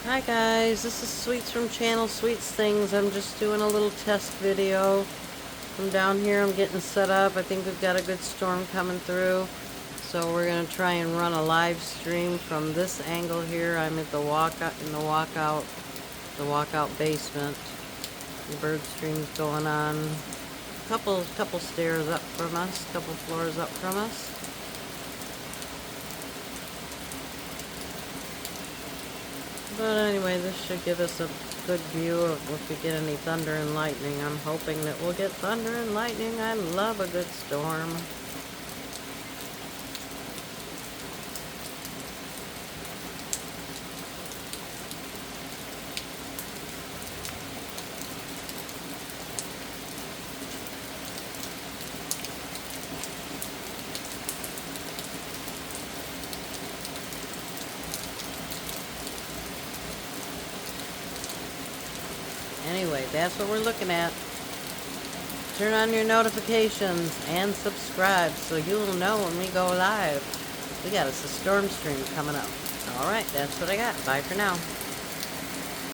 Hi guys, this is Sweets from Channel Sweets Things. I'm just doing a little test video. From down here I'm getting set up. I think we've got a good storm coming through. So we're going to try and run a live stream from this angle here. I'm at the walkout basement. The bird stream's going on. Couple stairs up from us, couple floors up from us. But anyway, this should give us a good view of if we get any thunder and lightning. I'm hoping that we'll get thunder and lightning. I love a good storm. Anyway, that's what we're looking at. Turn on your notifications and subscribe so you'll know when we go live. We got us a storm stream coming up. Alright, that's what I got. Bye for now.